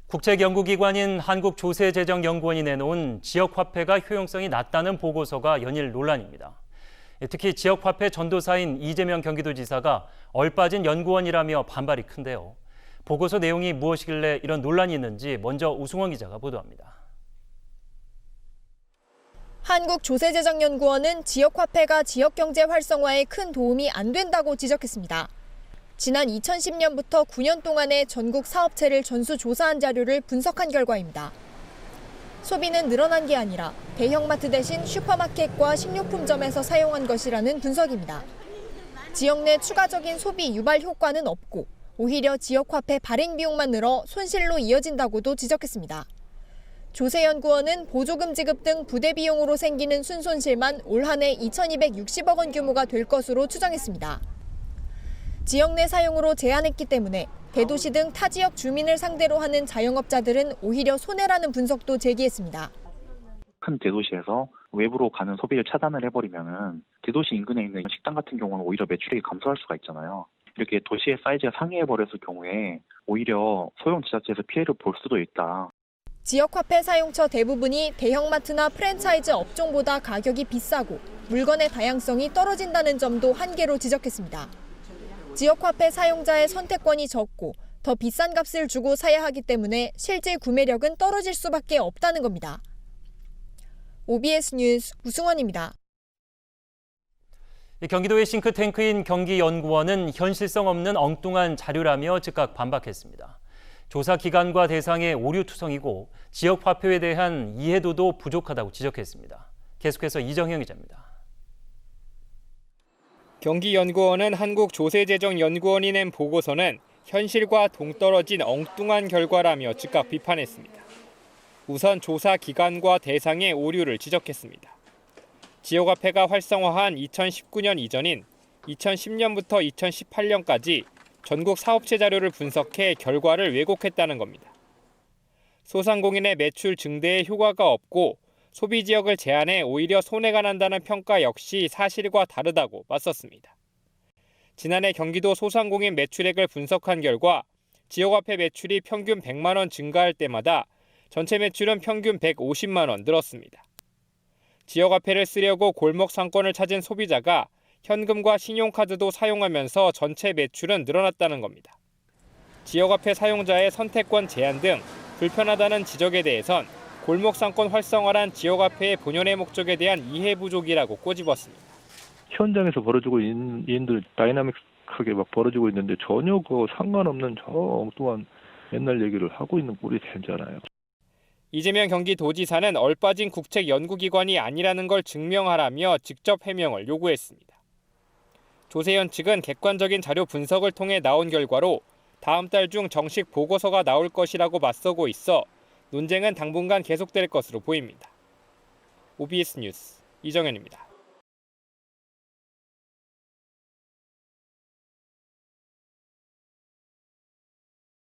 국책연구기관인 한국조세재정연구원이 내놓은 지역화폐가 효용성이 낮다는 보고서가 연일 논란입니다. 특히 지역화폐 전도사인 이재명 경기도지사가 얼빠진 연구원이라며 반발이 큰데요. 보고서 내용이 무엇이길래 이런 논란이 있는지 먼저 우승원 기자가 보도합니다. 한국조세재정연구원은 지역화폐가 지역경제 활성화에 큰 도움이 안 된다고 지적했습니다. 지난 2010년부터 9년 동안의 전국 사업체를 전수조사한 자료를 분석한 결과입니다. 소비는 늘어난 게 아니라 대형마트 대신 슈퍼마켓과 식료품점에서 사용한 것이라는 분석입니다. 지역 내 추가적인 소비 유발 효과는 없고 오히려 지역화폐 발행 비용만 늘어 손실로 이어진다고도 지적했습니다. 조세연구원은 보조금 지급 등 부대 비용으로 생기는 순손실만 올 한 해 2,260억 원 규모가 될 것으로 추정했습니다. 지역 내 사용으로 제한했기 때문에 대도시 등 타 지역 주민을 상대로 하는 자영업자들은 오히려 손해라는 분석도 제기했습니다. 큰 대도시에서 외부로 가는 소비를 차단을 해버리면은 대도시 인근에 있는 식당 같은 경우는 오히려 매출이 감소할 수가 있잖아요. 이렇게 도시의 사이즈가 상회해버렸을 경우에 오히려 소형 지자체에서 피해를 볼 수도 있다. 지역화폐 사용처 대부분이 대형마트나 프랜차이즈 업종보다 가격이 비싸고 물건의 다양성이 떨어진다는 점도 한계로 지적했습니다. 지역화폐 사용자의 선택권이 적고 더 비싼 값을 주고 사야 하기 때문에 실제 구매력은 떨어질 수밖에 없다는 겁니다. OBS 뉴스 우승원입니다. 경기도의 싱크탱크인 경기연구원은 현실성 없는 엉뚱한 자료라며 즉각 반박했습니다. 조사 기관과 대상의 오류 투성이고 지역 화폐에 대한 이해도도 부족하다고 지적했습니다. 계속해서 이정형 기자입니다. 경기연구원은 한국조세재정연구원이 낸 보고서는 현실과 동떨어진 엉뚱한 결과라며 즉각 비판했습니다. 우선 조사 기관과 대상의 오류를 지적했습니다. 지역화폐가 활성화한 2019년 이전인 2010년부터 2018년까지 전국 사업체 자료를 분석해 결과를 왜곡했다는 겁니다. 소상공인의 매출 증대에 효과가 없고 소비 지역을 제한해 오히려 손해가 난다는 평가 역시 사실과 다르다고 맞섰습니다. 지난해 경기도 소상공인 매출액을 분석한 결과 지역화폐 매출이 평균 100만 원 증가할 때마다 전체 매출은 평균 150만 원 늘었습니다. 지역화폐를 쓰려고 골목 상권을 찾은 소비자가 현금과 신용카드도 사용하면서 전체 매출은 늘어났다는 겁니다. 지역화폐 사용자의 선택권 제한 등 불편하다는 지적에 대해선 골목 상권 활성화란 지역화폐의 본연의 목적에 대한 이해 부족이라고 꼬집었습니다. 현장에서 벌어지고 있는 일들 다이나믹하게 막 벌어지고 있는데 전혀 그 상관없는 저 엉뚱한 옛날 얘기를 하고 있는 꼴이 되잖아요. 이재명 경기도지사는 얼빠진 국책연구기관이 아니라는 걸 증명하라며 직접 해명을 요구했습니다. 조세현 측은 객관적인 자료 분석을 통해 나온 결과로 다음 달 중 정식 보고서가 나올 것이라고 맞서고 있어 논쟁은 당분간 계속될 것으로 보입니다. OBS 뉴스 이정현입니다.